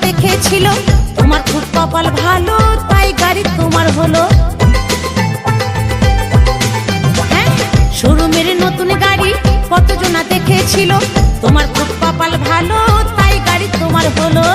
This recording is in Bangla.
দেখেছিল, তোমার খুব কপাল ভালো তাই গাড়ি তোমার হলো। হ্যাঁ, শোরুমের নতুন গাড়ি কতজনা দেখেছিল, তোমার খুব কপাল ভালো তাই গাড়ি তোমার হলো।